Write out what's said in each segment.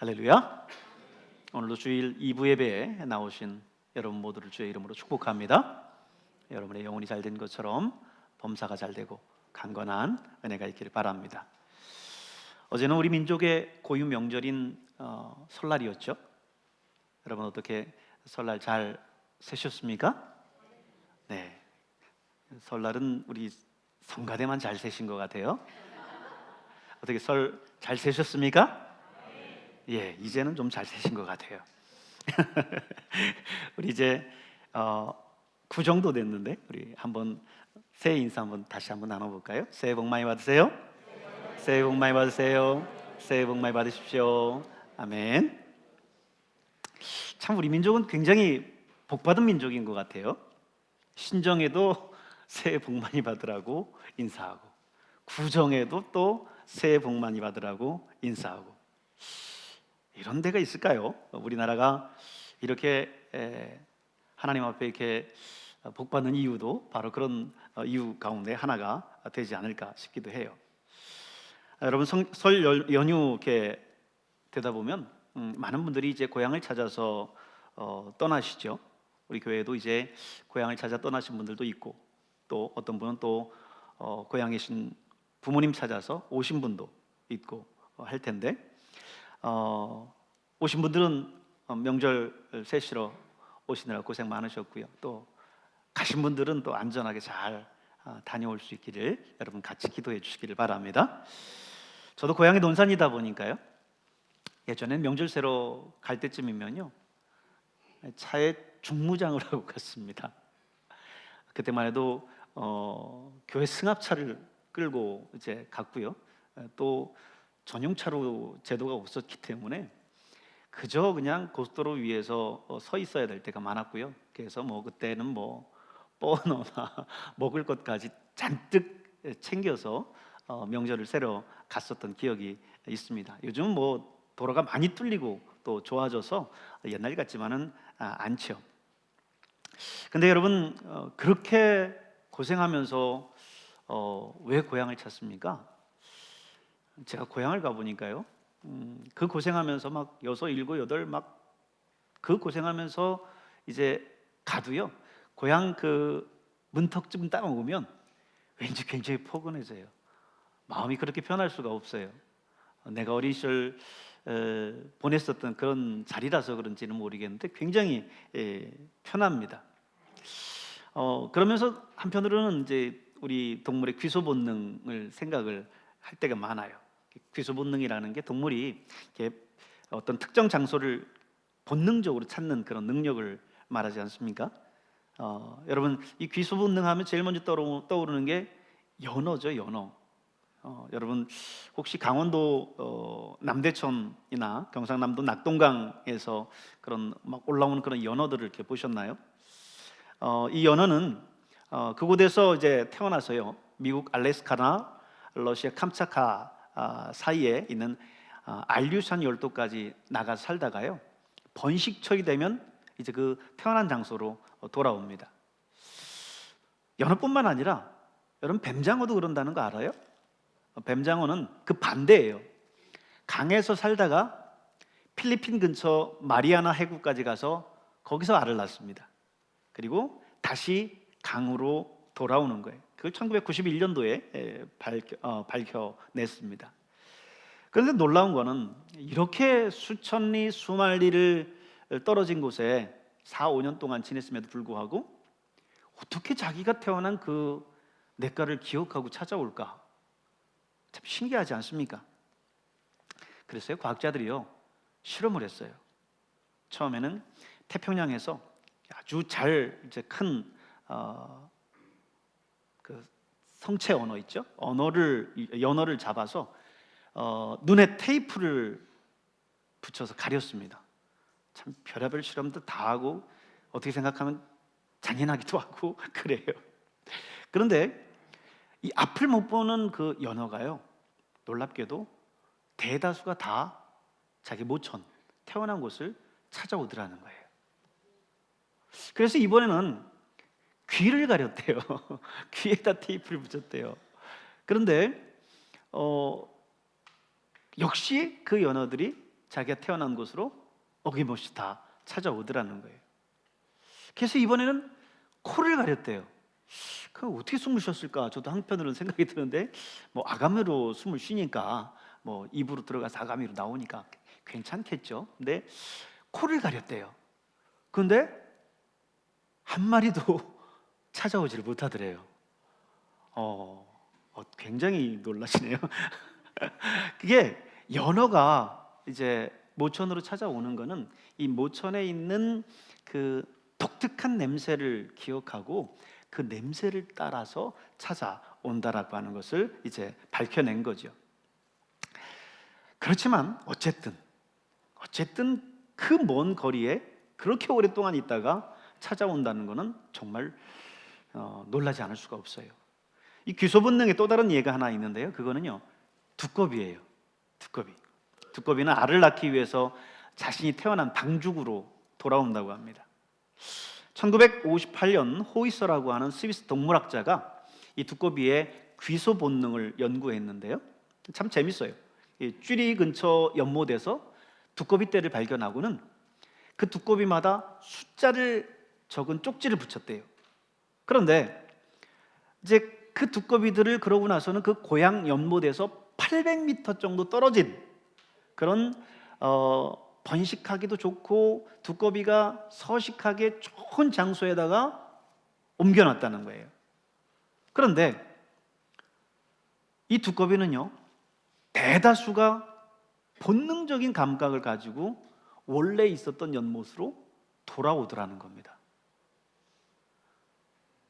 할렐루야. 오늘도 주일 2부 예배에 나오신 여러분 모두를 주의 이름으로 축복합니다. 여러분의 영혼이 잘된 것처럼 범사가 잘되고 강건한 은혜가 있기를 바랍니다. 어제는 우리 민족의 고유 명절인 설날이었죠. 여러분 어떻게 설날 잘 세셨습니까? 네, 설날은 우리 성가대만 잘 세신 것 같아요. 어떻게 설 잘 세셨습니까? 예, 이제는 좀 잘 세신 것 같아요. 우리 이제 9 정도 됐는데 우리 한번 새해 인사 한번 다시 한번 나눠볼까요? 새해 복 많이 받으세요. 새해 복 많이 받으세요. 새해 복 많이 받으십시오. 아멘. 참 우리 민족은 굉장히 복받은 민족인 것 같아요. 신정에도 새해 복 많이 받으라고 인사하고, 구정에도 또 새해 복 많이 받으라고 인사하고. 이런 데가 있을까요? 우리나라가 이렇게 하나님 앞에 이렇게 복받는 이유도 바로 그런 이유 가운데 하나가 되지 않을까 싶기도 해요. 여러분 설 연휴 이렇게 되다 보면 많은 분들이 이제 고향을 찾아서 떠나시죠. 우리 교회도 이제 고향을 찾아 떠나신 분들도 있고, 또 어떤 분은 또 고향에 계신 부모님 찾아서 오신 분도 있고 할 텐데, 오신 분들은 명절 세시러 오시느라 고생 많으셨고요. 또 가신 분들은 또 안전하게 잘 다녀올 수 있기를 여러분 같이 기도해 주시기를 바랍니다. 저도 고향이 논산이다 보니까요, 예전엔 명절 새로 갈 때쯤이면요 차에 중무장을 하고 갔습니다. 그때만 해도 교회 승합차를 끌고 이제 갔고요. 또 전용차로 제도가 없었기 때문에 그저 그냥 고속도로 위에서 서 있어야 될 때가 많았고요. 그래서 그때는 버너나 먹을 것까지 잔뜩 챙겨서 명절을 새러 갔었던 기억이 있습니다. 요즘 도로가 많이 뚫리고 또 좋아져서 옛날 같지만은 않죠. 근데 여러분 그렇게 고생하면서 왜 고향을 찾습니까? 제가 고향을 가보니까요, 그 고생하면서 막 6, 7, 8 막 그 고생하면서 이제 가도요, 고향 그 문턱쯤 딱 오면 왠지 굉장히 포근해져요. 마음이 그렇게 편할 수가 없어요. 내가 어린 시절 보냈었던 그런 자리라서 그런지는 모르겠는데 굉장히 편합니다. 그러면서 한편으로는 이제 우리 동물의 귀소 본능을 생각을 할 때가 많아요. 귀소 본능이라는 게 동물이 이렇게 어떤 특정 장소를 본능적으로 찾는 그런 능력을 말하지 않습니까? 여러분 이 귀소 본능 하면 제일 먼저 떠오르는 게 연어죠, 연어. 여러분 혹시 강원도 남대천이나 경상남도 낙동강에서 그런 막 올라오는 그런 연어들을 이렇게 보셨나요? 이 연어는 그곳에서 이제 태어나서요, 미국 알래스카나 러시아 캄차카 사이에 있는 알류산 열도까지 나가 살다가요, 번식철이 되면 이제 그 태어난 장소로 돌아옵니다. 연어뿐만 아니라 여러분 뱀장어도 그런다는 거 알아요? 뱀장어는 그 반대예요. 강에서 살다가 필리핀 근처 마리아나 해구까지 가서 거기서 알을 낳습니다. 그리고 다시 강으로 돌아오는 거예요. 그걸 1991년도에 밝혀냈습니다. 그런데 놀라운 거는 이렇게 수천 리 수만 리를 떨어진 곳에 4, 5년 동안 지냈음에도 불구하고 어떻게 자기가 태어난 그 냇가를 기억하고 찾아올까? 참 신기하지 않습니까? 그래서 과학자들이요 실험을 했어요. 처음에는 태평양에서 아주 잘 이제 큰 그 성체 언어 있죠? 연어를 잡아서 눈에 테이프를 붙여서 가렸습니다. 참 별의별 실험도 다 하고 어떻게 생각하면 잔인하기도 하고 그래요. 그런데 이 앞을 못 보는 그 연어가요, 놀랍게도 대다수가 다 자기 모천, 태어난 곳을 찾아오더라는 거예요. 그래서 이번에는 귀를 가렸대요. 귀에다 테이프를 붙였대요. 그런데 역시 그 연어들이 자기가 태어난 곳으로 어김없이 다 찾아오더라는 거예요. 그래서 이번에는 코를 가렸대요. 그 어떻게 숨을 쉬었을까? 저도 한편으로는 생각이 드는데, 뭐 아가미로 숨을 쉬니까, 뭐 입으로 들어가서 아가미로 나오니까 괜찮겠죠. 근데 코를 가렸대요. 그런데 한 마리도 찾아오지를 못하더래요. 굉장히 놀라시네요. 그게 연어가 이제 모천으로 찾아오는 거는 이 모천에 있는 그 독특한 냄새를 기억하고 그 냄새를 따라서 찾아온다라고 하는 것을 이제 밝혀낸 거죠. 그렇지만 어쨌든 그 먼 거리에 그렇게 오랫동안 있다가 찾아온다는 것은 정말 놀라지 않을 수가 없어요. 이 귀소 본능의 또 다른 예가 하나 있는데요. 그거는요, 두꺼비예요. 두꺼비는 알을 낳기 위해서 자신이 태어난 방죽으로 돌아온다고 합니다. 1958년 호이서라고 하는 스위스 동물학자가 이 두꺼비의 귀소 본능을 연구했는데요. 참 재밌어요. 쥐리 근처 연못에서 두꺼비 떼를 발견하고는 그 두꺼비마다 숫자를 적은 쪽지를 붙였대요. 그런데 이제 그 두꺼비들을 그러고 나서는 그 고향 연못에서 800m 정도 떨어진 그런 번식하기도 좋고 두꺼비가 서식하기 좋은 장소에다가 옮겨놨다는 거예요. 그런데 이 두꺼비는요, 대다수가 본능적인 감각을 가지고 원래 있었던 연못으로 돌아오더라는 겁니다.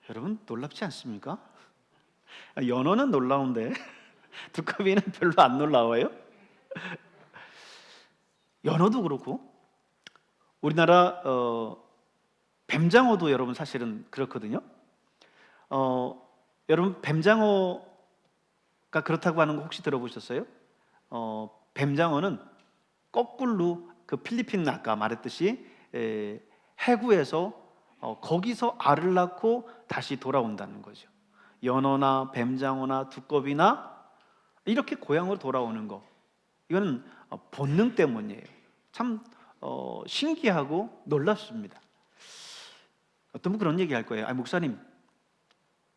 여러분 놀랍지 않습니까? 연어는 놀라운데 두꺼비는 별로 안 놀라워요? 연어도 그렇고 우리나라 뱀장어도 여러분 사실은 그렇거든요. 여러분 뱀장어가 그렇다고 하는 거 혹시 들어보셨어요? 뱀장어는 거꾸로 그 필리핀 아까 말했듯이 해구에서 거기서 알을 낳고 다시 돌아온다는 거죠. 연어나 뱀장어나 두꺼비나 이렇게 고향으로 돌아오는 거, 이거는 본능 때문이에요. 참 신기하고 놀랍습니다. 어떤 분 그런 얘기 할 거예요. 목사님,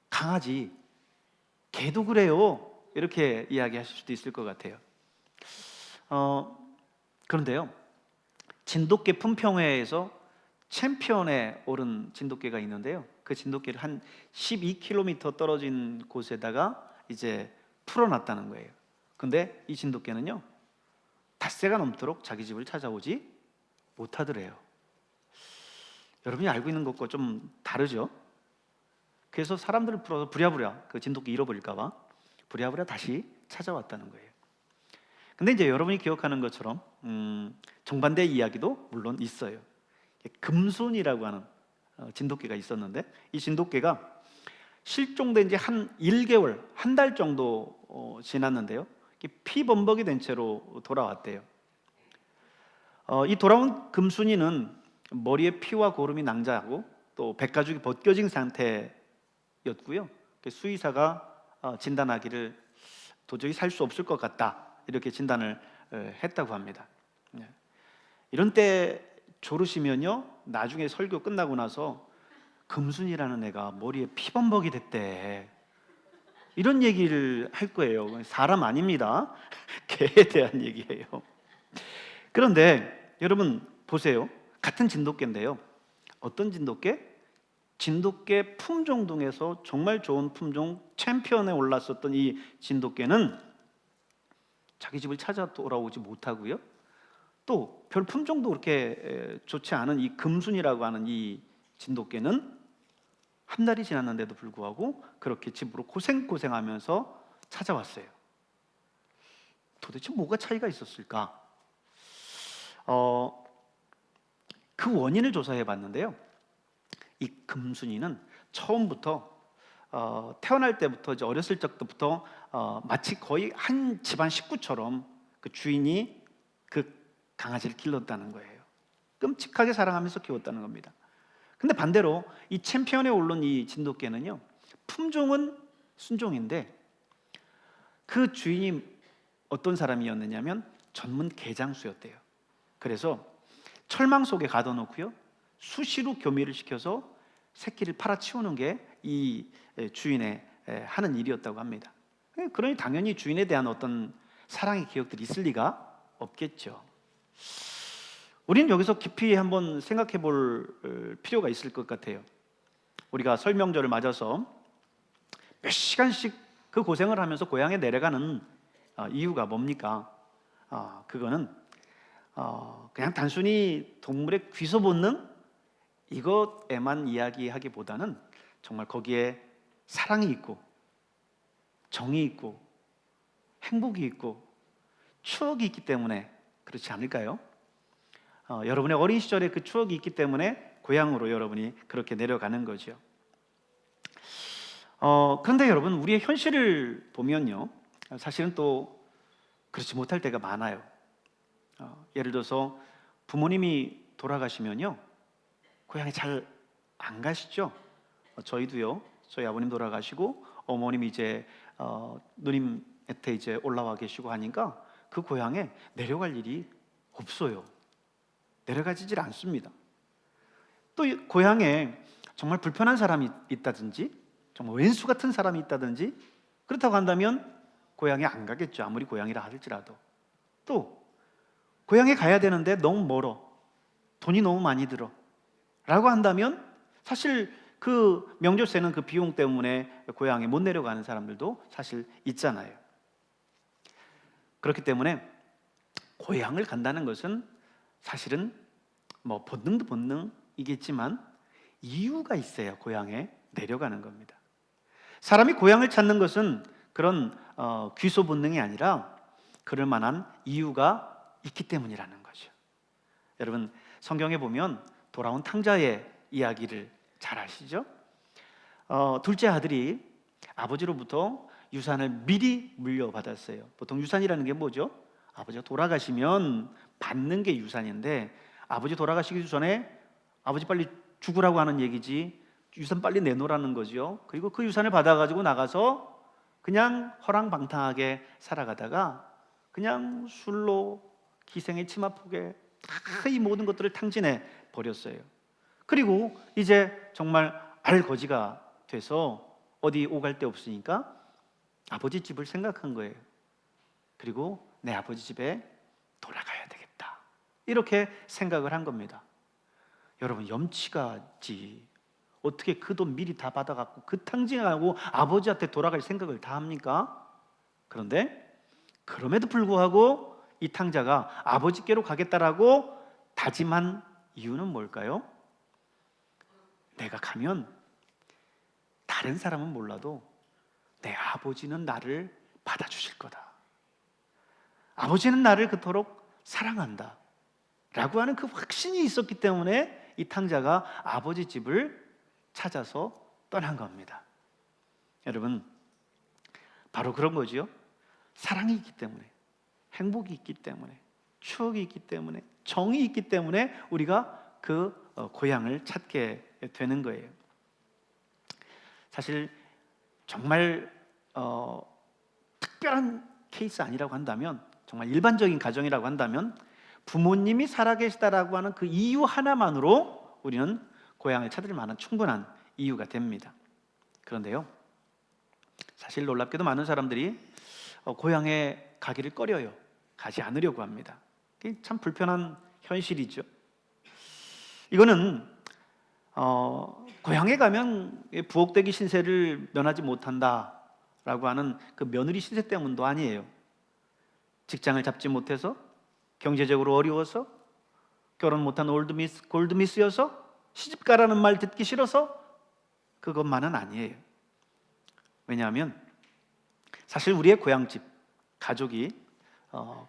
강아지, 개도 그래요. 이렇게 이야기하실 수도 있을 것 같아요. 그런데요, 진돗개 품평회에서 챔피언에 오른 진돗개가 있는데요. 그 진돗개를 한 12km 떨어진 곳에다가 이제 풀어놨다는 거예요. 근데 이 진돗개는요, 닷새가 넘도록 자기 집을 찾아오지 못하더래요. 여러분이 알고 있는 것과 좀 다르죠? 그래서 사람들을 풀어서 부랴부랴 그 진돗개 잃어버릴까봐 부랴부랴 다시 찾아왔다는 거예요. 근데 이제 여러분이 기억하는 것처럼 정반대의 이야기도 물론 있어요. 금손이라고 하는 진돗개가 있었는데, 이 진돗개가 실종된 지 한 1개월, 한 달 정도 지났는데요, 피범벅이 된 채로 돌아왔대요. 이 돌아온 금순이는 머리에 피와 고름이 낭자하고 또 백가죽이 벗겨진 상태였고요. 수의사가 진단하기를 도저히 살 수 없을 것 같다, 이렇게 진단을 했다고 합니다. 이런 때 조르시면요, 나중에 설교 끝나고 나서 금순이라는 애가 머리에 피범벅이 됐대, 이런 얘기를 할 거예요. 사람 아닙니다. 개에 대한 얘기예요. 그런데 여러분 보세요. 같은 진돗개인데요, 어떤 진돗개? 진돗개 품종 중에서 정말 좋은 품종 챔피언에 올랐었던 이 진돗개는 자기 집을 찾아 돌아오지 못하고요, 또 별 품종도 그렇게 좋지 않은 이 금순이라고 하는 이 진돗개는 한 달이 지났는데도 불구하고 그렇게 집으로 고생하면서 찾아왔어요. 도대체 뭐가 차이가 있었을까? 그 원인을 조사해 봤는데요, 이 금순이는 처음부터 태어날 때부터 이제 어렸을 적부터 마치 거의 한 집안 식구처럼 그 주인이 그 강아지를 길렀다는 거예요. 끔찍하게 사랑하면서 키웠다는 겁니다. 근데 반대로 이 챔피언에 오른 이 진돗개는요, 품종은 순종인데 그 주인이 어떤 사람이었느냐면 전문 개장수였대요. 그래서 철망 속에 가둬놓고요, 수시로 교미를 시켜서 새끼를 팔아치우는 게 이 주인의 하는 일이었다고 합니다. 그러니 당연히 주인에 대한 어떤 사랑의 기억들이 있을 리가 없겠죠. 우리는 여기서 깊이 한번 생각해 볼 필요가 있을 것 같아요. 우리가 설 명절을 맞아서 몇 시간씩 그 고생을 하면서 고향에 내려가는 이유가 뭡니까? 그거는 그냥 단순히 동물의 귀소 본능 이것에만 이야기하기보다는 정말 거기에 사랑이 있고 정이 있고 행복이 있고 추억이 있기 때문에 그렇지 않을까요? 여러분의 어린 시절의 그 추억이 있기 때문에 고향으로 여러분이 그렇게 내려가는 거죠. 그런데 여러분, 우리의 현실을 보면요, 사실은 또 그렇지 못할 때가 많아요. 예를 들어서 부모님이 돌아가시면요, 고향에 잘 안 가시죠? 저희도요, 저희 아버님 돌아가시고 어머님이 이제 누님한테 이제 올라와 계시고 하니까 그 고향에 내려갈 일이 없어요. 내려가지질 않습니다. 또 고향에 정말 불편한 사람이 있다든지, 정말 왼수 같은 사람이 있다든지, 그렇다고 한다면 고향에 안 가겠죠. 아무리 고향이라 할지라도. 또 고향에 가야 되는데 너무 멀어, 돈이 너무 많이 들어 라고 한다면 사실 그 명절세는 그 비용 때문에 고향에 못 내려가는 사람들도 사실 있잖아요. 그렇기 때문에 고향을 간다는 것은 사실은 뭐 본능도 본능이겠지만 이유가 있어야 고향에 내려가는 겁니다. 사람이 고향을 찾는 것은 그런 귀소 본능이 아니라 그럴 만한 이유가 있기 때문이라는 거죠. 여러분, 성경에 보면 돌아온 탕자의 이야기를 잘 아시죠? 둘째 아들이 아버지로부터 유산을 미리 물려받았어요. 보통 유산이라는 게 뭐죠? 아버지가 돌아가시면 받는 게 유산인데, 아버지 돌아가시기 전에 아버지 빨리 죽으라고 하는 얘기지 유산 빨리 내놓으라는 거죠. 그리고 그 유산을 받아가지고 나가서 그냥 허랑방탕하게 살아가다가 그냥 술로 기생의 치마폭에 다 이 모든 것들을 탕진해 버렸어요. 그리고 이제 정말 알거지가 돼서 어디 오갈 데 없으니까 아버지 집을 생각한 거예요. 그리고 내 아버지 집에 돌아가야 되겠다, 이렇게 생각을 한 겁니다. 여러분, 염치가지 어떻게 그 돈 미리 다 받아갖고 그 탕진하고 아버지한테 돌아갈 생각을 다 합니까? 그런데 그럼에도 불구하고 이 탕자가 아버지께로 가겠다라고 다짐한 이유는 뭘까요? 내가 가면 다른 사람은 몰라도 내 아버지는 나를 받아주실 거다, 아버지는 나를 그토록 사랑한다 라고 하는 그 확신이 있었기 때문에 이 탕자가 아버지 집을 찾아서 떠난 겁니다. 여러분, 바로 그런 거죠. 사랑이 있기 때문에, 행복이 있기 때문에, 추억이 있기 때문에, 정이 있기 때문에 우리가 그 고향을 찾게 되는 거예요. 사실 정말 특별한 케이스 아니라고 한다면, 정말 일반적인 가정이라고 한다면 부모님이 살아계시다라고 하는 그 이유 하나만으로 우리는 고향을 찾을 만한 충분한 이유가 됩니다. 그런데요, 사실 놀랍게도 많은 사람들이 고향에 가기를 꺼려요. 가지 않으려고 합니다. 그게 참 불편한 현실이죠. 이거는 고향에 가면 부엌대기 신세를 면하지 못한다라고 하는 그 며느리 신세 때문도 아니에요. 직장을 잡지 못해서, 경제적으로 어려워서, 결혼 못한 골드미스여서, 시집가라는 말 듣기 싫어서, 그것만은 아니에요. 왜냐하면 사실 우리의 고향집, 가족이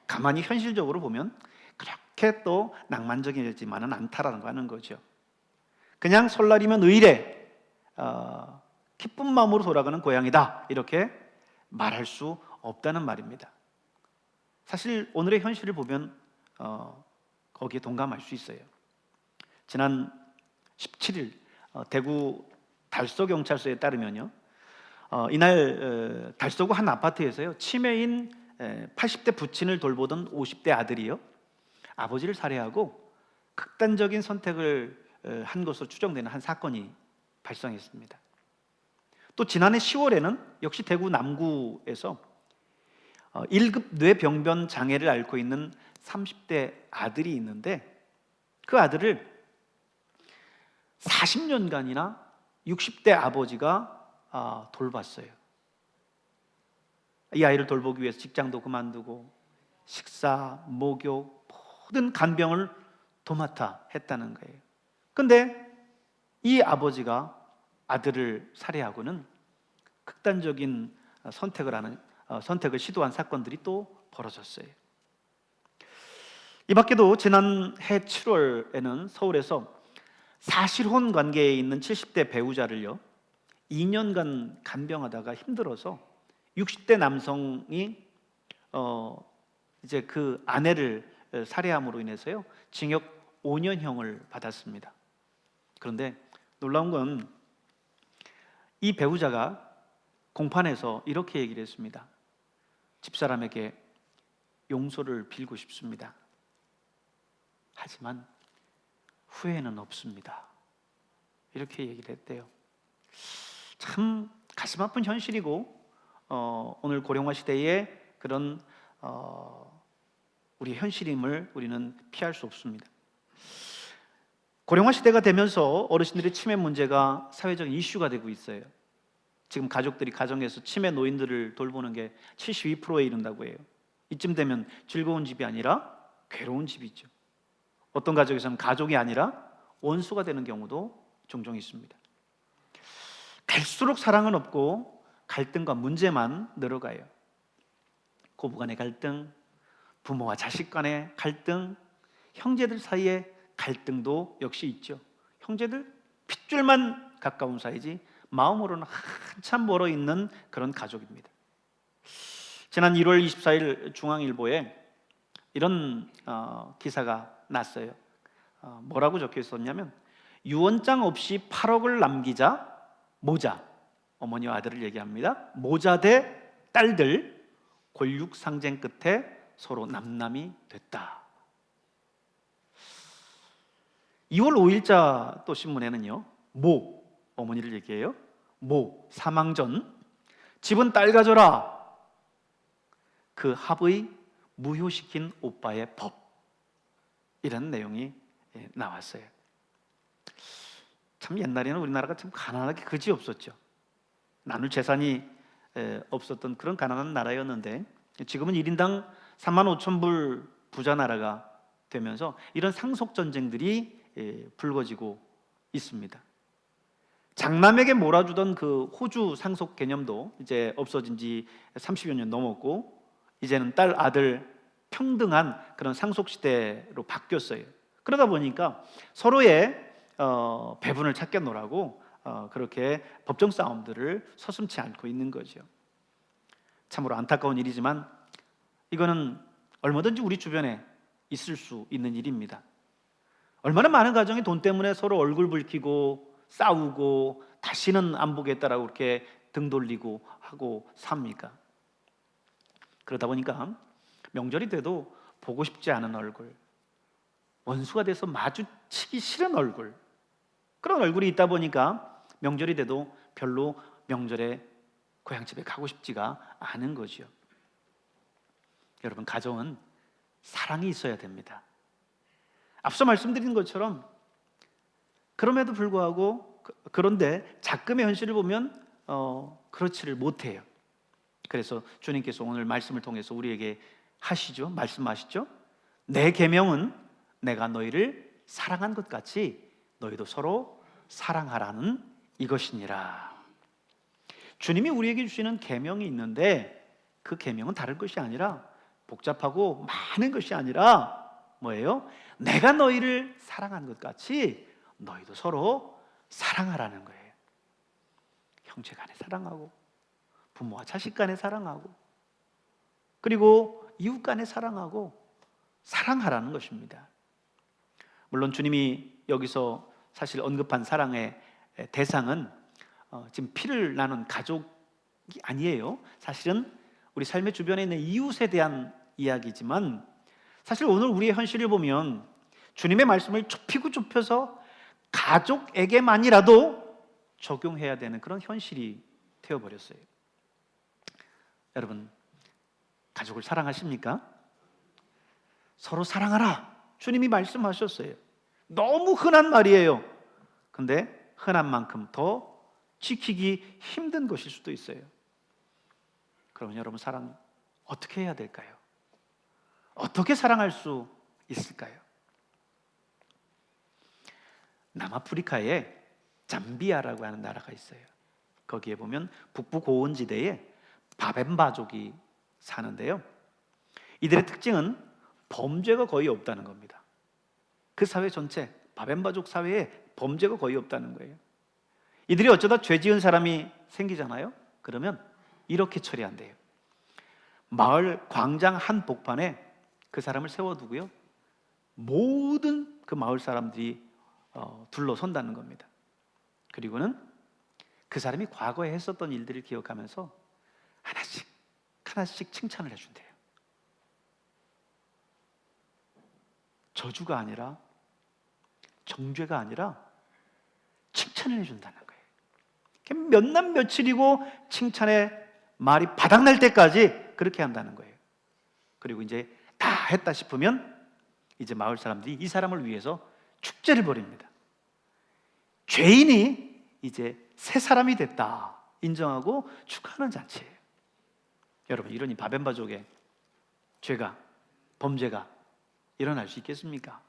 가만히 현실적으로 보면 그렇게 또 낭만적이지만은 않다라는 거 하는 거죠. 그냥 설날이면 의례 기쁜 마음으로 돌아가는 고향이다, 이렇게 말할 수 없다는 말입니다. 사실 오늘의 현실을 보면 거기에 동감할 수 있어요. 지난 17일 대구 달서경찰서에 따르면요, 이날 달서구 한 아파트에서요, 치매인 80대 부친을 돌보던 50대 아들이요, 아버지를 살해하고 극단적인 선택을 한 것으로 추정되는 한 사건이 발생했습니다. 또 지난해 10월에는 역시 대구 남구에서 1급 뇌병변 장애를 앓고 있는 30대 아들이 있는데 그 아들을 40년간이나 60대 아버지가 돌봤어요. 이 아이를 돌보기 위해서 직장도 그만두고 식사, 목욕, 모든 간병을 도맡아 했다는 거예요. 그런데 이 아버지가 아들을 살해하고는 극단적인 선택을 시도한 사건들이 또 벌어졌어요. 이 밖에도 지난해 7월에는 서울에서 사실혼 관계에 있는 70대 배우자를요 2년간 간병하다가 힘들어서 60대 남성이 이제 그 아내를 살해함으로 인해서요 징역 5년형을 받았습니다. 그런데 놀라운 건 이 배우자가 공판에서 이렇게 얘기를 했습니다. 집사람에게 용서를 빌고 싶습니다. 하지만 후회는 없습니다. 이렇게 얘기를 했대요. 참 가슴 아픈 현실이고 오늘 고령화 시대의 그런 우리 현실임을 우리는 피할 수 없습니다. 고령화 시대가 되면서 어르신들의 치매 문제가 사회적 이슈가 되고 있어요. 지금 가족들이 가정에서 치매 노인들을 돌보는 게 72%에 이른다고 해요. 이쯤 되면 즐거운 집이 아니라 괴로운 집이죠. 어떤 가족에서는 가족이 아니라 원수가 되는 경우도 종종 있습니다. 갈수록 사랑은 없고 갈등과 문제만 늘어가요. 고부간의 갈등, 부모와 자식 간의 갈등, 형제들 사이의 갈등도 역시 있죠. 형제들 핏줄만 가까운 사이지 마음으로는 한참 멀어 있는 그런 가족입니다. 지난 1월 24일 중앙일보에 이런 기사가 났어요. 뭐라고 적혀 있었냐면 유언장 없이 8억을 남기자 모자, 어머니와 아들을 얘기합니다. 모자 대 딸들 골육 상쟁 끝에 서로 남남이 됐다. 2월 5일자 또 신문에는요 모, 어머니를 얘기해요. 모 사망 전 집은 딸 가져라. 그 합의 무효시킨 오빠의 법, 이런 내용이 나왔어요. 참 옛날에는 우리나라가 참 가난하게 그지 없었죠. 나눌 재산이 없었던 그런 가난한 나라였는데 지금은 1인당 35,000불 부자 나라가 되면서 이런 상속 전쟁들이 불거지고 있습니다. 장남에게 몰아주던 그 호주 상속 개념도 이제 없어진 지 30여 년 넘었고 이제는 딸, 아들 평등한 그런 상속 시대로 바뀌었어요. 그러다 보니까 서로의 배분을 찾겠노라고 그렇게 법정 싸움들을 서슴지 않고 있는 거죠. 참으로 안타까운 일이지만 이거는 얼마든지 우리 주변에 있을 수 있는 일입니다. 얼마나 많은 가정이 돈 때문에 서로 얼굴 붉히고 싸우고 다시는 안 보겠다라고 그렇게 등 돌리고 하고 삽니까? 그러다 보니까 명절이 돼도 보고 싶지 않은 얼굴, 원수가 돼서 마주치기 싫은 얼굴, 그런 얼굴이 있다 보니까 명절이 돼도 별로 명절에 고향집에 가고 싶지가 않은 거죠. 여러분, 가정은 사랑이 있어야 됩니다. 앞서 말씀드린 것처럼 그럼에도 불구하고 그런데 작금의 현실을 보면 그렇지를 못해요. 그래서 주님께서 오늘 말씀을 통해서 우리에게 말씀하시죠. 내 계명은 내가 너희를 사랑한 것 같이 너희도 서로 사랑하라는 이것이니라. 주님이 우리에게 주시는 계명이 있는데 그 계명은 다른 것이 아니라 복잡하고 많은 것이 아니라 뭐예요? 내가 너희를 사랑한 것 같이 너희도 서로 사랑하라는 거예요. 형제 간에 사랑하고 부모와 자식 간에 사랑하고 그리고 이웃 간에 사랑하고 사랑하라는 것입니다. 물론 주님이 여기서 사실 언급한 사랑의 대상은 지금 피를 나눈 가족이 아니에요. 사실은 우리 삶의 주변에 있는 이웃에 대한 이야기지만 사실 오늘 우리의 현실을 보면 주님의 말씀을 좁히고 좁혀서 가족에게만이라도 적용해야 되는 그런 현실이 되어버렸어요. 여러분, 가족을 사랑하십니까? 서로 사랑하라, 주님이 말씀하셨어요. 너무 흔한 말이에요. 근데 흔한 만큼 더 지키기 힘든 것일 수도 있어요. 그러면 여러분, 사랑 어떻게 해야 될까요? 어떻게 사랑할 수 있을까요? 남아프리카에 잠비아라고 하는 나라가 있어요. 거기에 보면 북부 고원지대에 바벤바족이 사는데요, 이들의 특징은 범죄가 거의 없다는 겁니다. 그 사회 전체, 바벤바족 사회에 범죄가 거의 없다는 거예요. 이들이 어쩌다 죄 지은 사람이 생기잖아요. 그러면 이렇게 처리한대요. 마을 광장 한 복판에 그 사람을 세워두고요, 모든 그 마을 사람들이 둘러선다는 겁니다. 그리고는 그 사람이 과거에 했었던 일들을 기억하면서 하나씩 하나씩 칭찬을 해준대요. 저주가 아니라, 정죄가 아니라 칭찬을 해준다는 거예요. 몇 날 며칠이고 칭찬의 말이 바닥날 때까지 그렇게 한다는 거예요. 그리고 이제 다 했다 싶으면 이제 마을 사람들이 이 사람을 위해서 축제를 벌입니다. 죄인이 이제 새 사람이 됐다 인정하고 축하하는 잔치예요. 여러분, 이러니 바벤바족의 죄가, 범죄가 일어날 수 있겠습니까?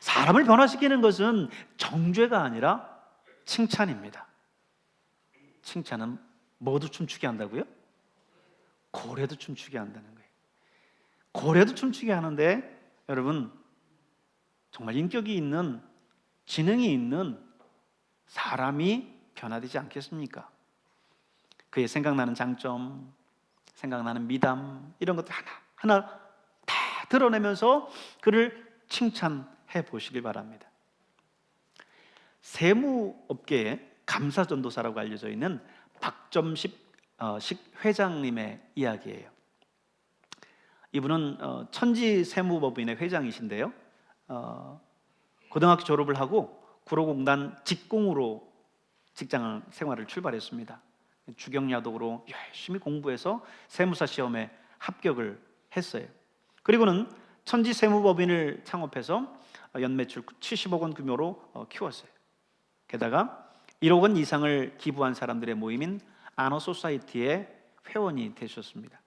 사람을 변화시키는 것은 정죄가 아니라 칭찬입니다. 칭찬은 뭐도 춤추게 한다고요? 고래도 춤추게 한다는 거예요. 고래도 춤추게 하는데 여러분, 정말 인격이 있는, 지능이 있는 사람이 변화되지 않겠습니까? 그의 생각나는 장점, 생각나는 미담, 이런 것들 하나하나 다 드러내면서 그를 칭찬해 보시길 바랍니다. 세무업계의 감사전도사라고 알려져 있는 박점식 회장님의 이야기예요. 이분은 천지세무법인의 회장이신데요, 고등학교 졸업을 하고 구로공단 직공으로 직장 생활을 출발했습니다. 주경야독으로 열심히 공부해서 세무사 시험에 합격을 했어요. 그리고는 천지세무법인을 창업해서 연매출 70억 원 규모로 키웠어요. 게다가 1억 원 이상을 기부한 사람들의 모임인 아너소사이티의 회원이 되셨습니다.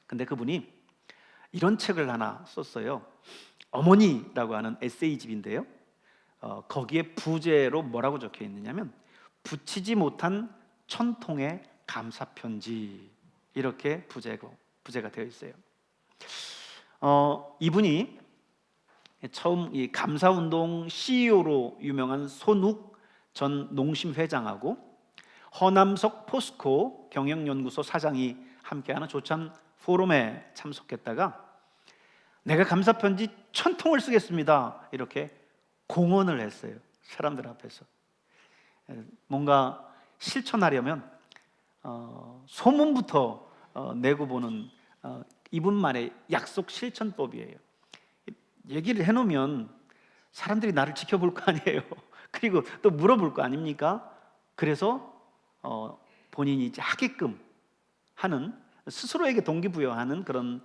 근데 그분이 이런 책을 하나 썼어요. 어머니라고 하는 에세이집인데요, 거기에 부제로 뭐라고 적혀 있느냐면 붙이지 못한 1000통의 감사편지, 이렇게 부제가 되어 있어요. 이분이 처음 이 감사운동 CEO로 유명한 손욱 전 농심회장하고 허남석 포스코 경영연구소 사장이 함께하는 조찬 포럼에 참석했다가 내가 감사편지 1000통을 쓰겠습니다, 이렇게 공언을 했어요. 사람들 앞에서. 뭔가 실천하려면 소문부터 내고 보는 이분만의 약속 실천법이에요. 얘기를 해놓으면 사람들이 나를 지켜볼 거 아니에요. 그리고 또 물어볼 거 아닙니까? 그래서 본인이 이제 하게끔 하는, 스스로에게 동기부여하는 그런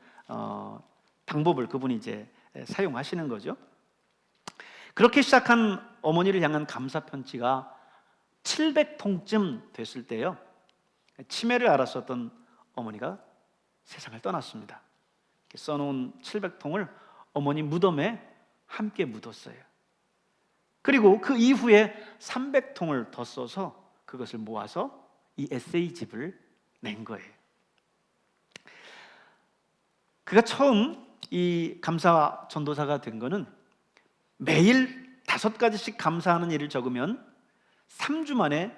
방법을 그분이 이제 사용하시는 거죠. 그렇게 시작한 어머니를 향한 감사편지가 700통쯤 됐을 때요, 치매를 앓았었던 어머니가 세상을 떠났습니다. 써놓은 700통을 어머니 무덤에 함께 묻었어요. 그리고 그 이후에 300통을 더 써서 그것을 모아서 이 에세이집을 낸 거예요. 그가 처음 이 감사 전도사가 된 거는 매일 5가지씩 감사하는 일을 적으면 3주 만에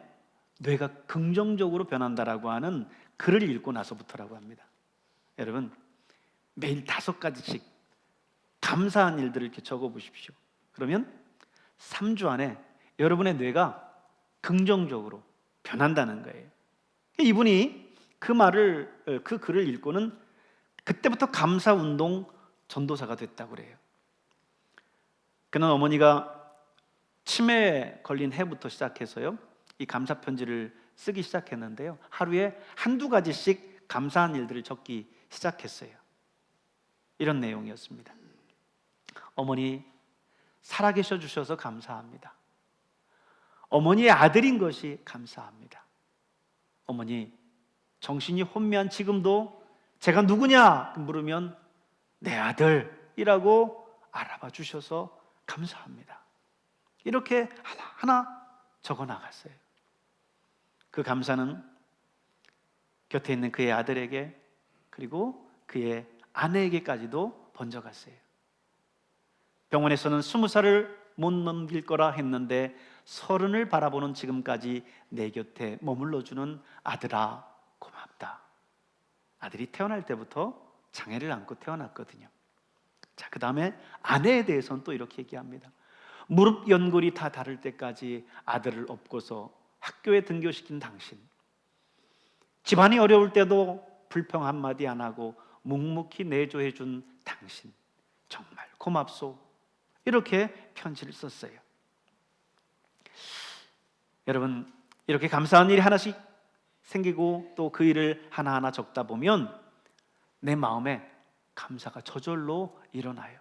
뇌가 긍정적으로 변한다라고 하는 글을 읽고 나서부터라고 합니다. 여러분, 매일 5가지씩 감사한 일들을 이렇게 적어보십시오. 그러면 3주 안에 여러분의 뇌가 긍정적으로 변한다는 거예요. 이분이 그 글을 읽고는 그때부터 감사운동 전도사가 됐다고 그래요. 그는 어머니가 치매에 걸린 해부터 시작해서요, 이 감사 편지를 쓰기 시작했는데요, 하루에 한두 가지씩 감사한 일들을 적기 시작했어요. 이런 내용이었습니다. 어머니, 살아계셔 주셔서 감사합니다. 어머니의 아들인 것이 감사합니다. 어머니, 정신이 혼미한 지금도 제가 누구냐 물으면 내 아들이라고 알아봐 주셔서 감사합니다. 이렇게 하나하나 적어 나갔어요. 그 감사는 곁에 있는 그의 아들에게, 그리고 그의 아내에게까지도 번져갔어요. 병원에서는 20살을 못 넘길 거라 했는데 30을 바라보는 지금까지 내 곁에 머물러주는 아들아 고맙다. 아들이 태어날 때부터 장애를 안고 태어났거든요. 자, 그 다음에 아내에 대해서는 또 이렇게 얘기합니다. 무릎 연골이 다 닳을 때까지 아들을 업고서 학교에 등교시킨 당신, 집안이 어려울 때도 불평 한마디 안 하고 묵묵히 내조해 준 당신, 정말 고맙소. 이렇게 편지를 썼어요. 여러분, 이렇게 감사한 일이 하나씩 생기고 또 그 일을 하나하나 적다 보면 내 마음에 감사가 저절로 일어나요.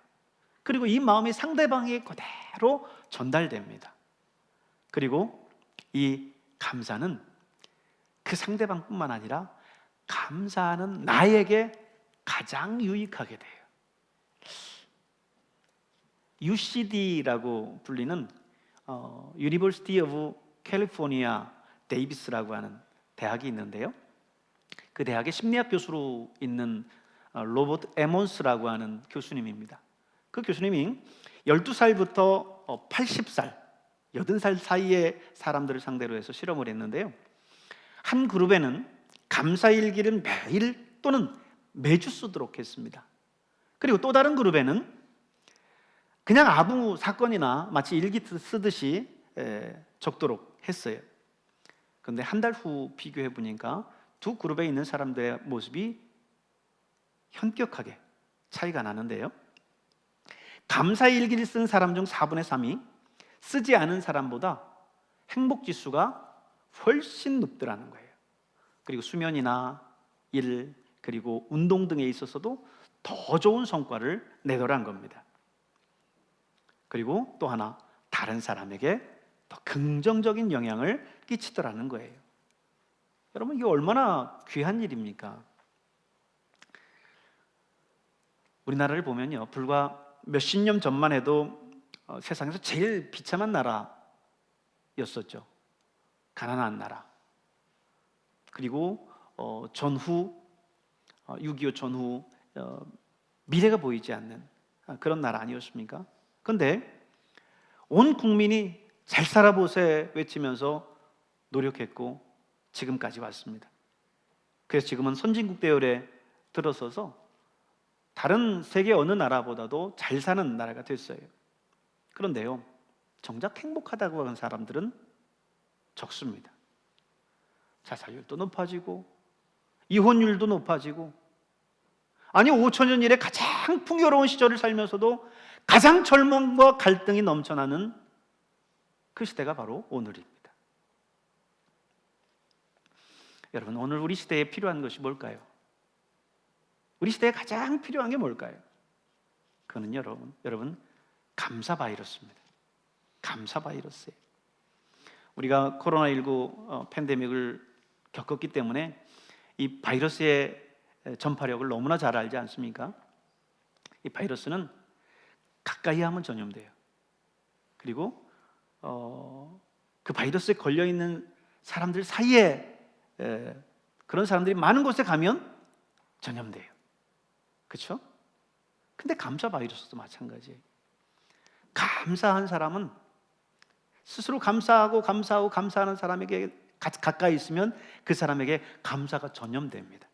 그리고 이 마음이 상대방에게 그대로 전달됩니다. 그리고 이 감사는 그 상대방뿐만 아니라 감사하는 나에게 가장 유익하게 돼요. UCD라고 불리는 University of California 데이비스라고 하는 대학이 있는데요, 그 대학의 심리학 교수로 있는 로버트 에몬스라고 하는 교수님입니다. 그 교수님이 12살부터 80살, 80살 사이의 사람들을 상대로 해서 실험을 했는데요, 한 그룹에는 감사일기를 매일 또는 매주 쓰도록 했습니다. 그리고 또 다른 그룹에는 그냥 아무 사건이나 마치 일기 쓰듯이 적도록 했어요. 그런데 한 달 후 비교해 보니까 두 그룹에 있는 사람들의 모습이 현격하게 차이가 나는데요, 감사일기를 쓴 사람 중 4분의 3이 쓰지 않은 사람보다 행복지수가 훨씬 높더라는 거예요. 그리고 수면이나 일, 그리고 운동 등에 있어서도 더 좋은 성과를 내더란 겁니다. 그리고 또 하나, 다른 사람에게 더 긍정적인 영향을 끼치더라는 거예요. 여러분, 이게 얼마나 귀한 일입니까? 우리나라를 보면요, 불과 몇십 년 전만 해도 세상에서 제일 비참한 나라였었죠. 가난한 나라. 그리고 전후 6.25 전후 미래가 보이지 않는 그런 나라 아니었습니까? 그런데 온 국민이 잘 살아보세 외치면서 노력했고 지금까지 왔습니다. 그래서 지금은 선진국 대열에 들어서서 다른 세계 어느 나라보다도 잘 사는 나라가 됐어요. 그런데요, 정작 행복하다고 하는 사람들은 적습니다. 자살률도 높아지고 이혼율도 높아지고, 아니 5천년 이래 가장 풍요로운 시절을 살면서도 가장 절망과 갈등이 넘쳐나는 그 시대가 바로 오늘입니다. 여러분, 오늘 우리 시대에 필요한 것이 뭘까요? 우리 시대에 가장 필요한 게 뭘까요? 그거는 여러분 감사 바이러스입니다. 감사 바이러스예요. 우리가 코로나19 팬데믹을 겪었기 때문에 이 바이러스의 전파력을 너무나 잘 알지 않습니까? 이 바이러스는 가까이 하면 전염돼요. 그리고 그 바이러스에 걸려있는 사람들 사이에 그런 사람들이 많은 곳에 가면 전염돼요. 그렇죠? 근데 감사 바이러스도 마찬가지예요. 감사한 사람은 스스로 감사하는 사람에게 가까이 있으면 그 사람에게 감사가 전염됩니다.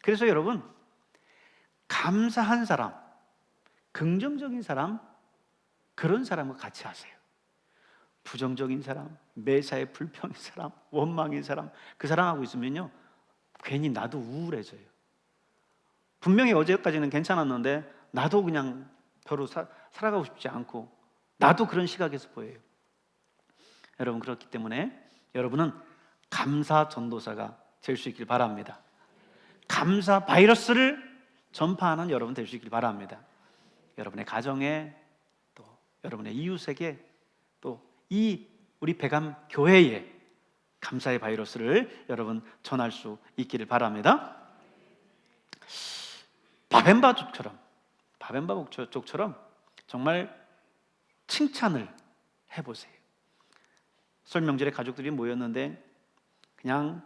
그래서 여러분, 감사한 사람, 긍정적인 사람, 그런 사람과 같이 하세요. 부정적인 사람, 매사에 불평인 사람, 원망인 사람, 그 사람하고 있으면요, 괜히 나도 우울해져요. 분명히 어제까지는 괜찮았는데 나도 그냥 별로 살아가고 싶지 않고 나도 그런 시각에서 보여요. 여러분, 그렇기 때문에 여러분은 감사 전도사가 될 수 있길 바랍니다. 감사 바이러스를 전파하는 여러분 될 수 있길 바랍니다. 여러분의 가정에, 또 여러분의 이웃에게, 또 이 우리 배감 교회에 감사의 바이러스를 여러분 전할 수 있기를 바랍니다. 바벤바족처럼 정말 칭찬을 해보세요. 설 명절에 가족들이 모였는데 그냥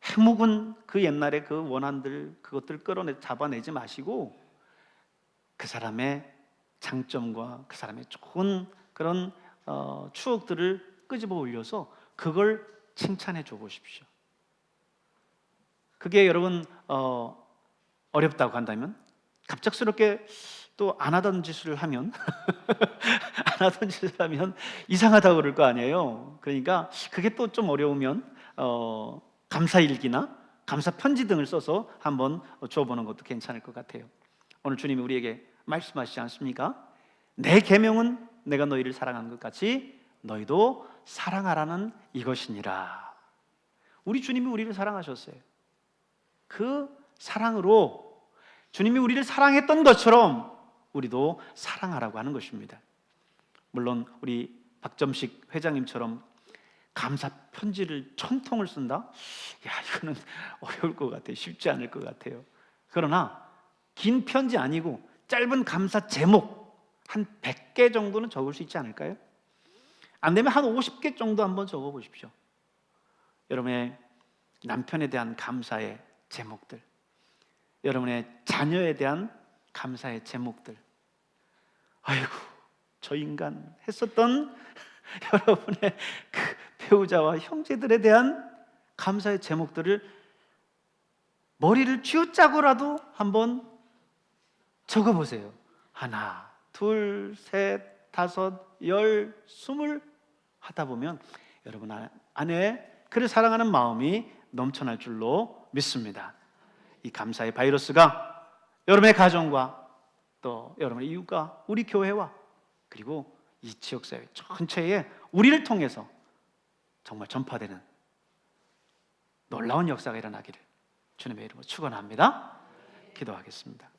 해묵은 그 옛날의 그 원한들, 그것들 잡아내지 마시고 그 사람의 장점과 그 사람의 좋은 그런 추억들을 끄집어 올려서 그걸 칭찬해 줘 보십시오. 그게 여러분 어렵다고 한다면, 갑작스럽게 또 안 하던 짓을 하면 이상하다고 그럴 거 아니에요. 그러니까 그게 또 좀 어려우면 감사일기나 감사 편지 등을 써서 한번 줘보는 것도 괜찮을 것 같아요. 오늘 주님이 우리에게 말씀하시지 않습니까? 내 계명은 내가 너희를 사랑한 것 같이 너희도 사랑하라는 이것이니라. 우리 주님이 우리를 사랑하셨어요. 그 사랑으로 주님이 우리를 사랑했던 것처럼 우리도 사랑하라고 하는 것입니다. 물론 우리 박점식 회장님처럼 감사 편지를 1000통을 쓴다? 이거는 어려울 것 같아요. 쉽지 않을 것 같아요. 그러나 긴 편지 아니고 짧은 감사 제목 한 100개 정도는 적을 수 있지 않을까요? 안 되면 한 50개 정도 한번 적어 보십시오. 여러분의 남편에 대한 감사의 제목들, 여러분의 자녀에 대한 감사의 제목들, 아이고 저 인간 했었던 여러분의 그 배우자와 형제들에 대한 감사의 제목들을 머리를 쥐어짜고라도 한번 적어보세요. 하나, 둘, 셋, 다섯, 열, 20 하다 보면 여러분 안에 그를 사랑하는 마음이 넘쳐날 줄로 믿습니다. 이 감사의 바이러스가 여러분의 가정과 또 여러분의 이웃과 우리 교회와 그리고 이 지역사회 전체에 우리를 통해서 정말 전파되는 놀라운 역사가 일어나기를 주님의 이름으로 축원합니다. 기도하겠습니다.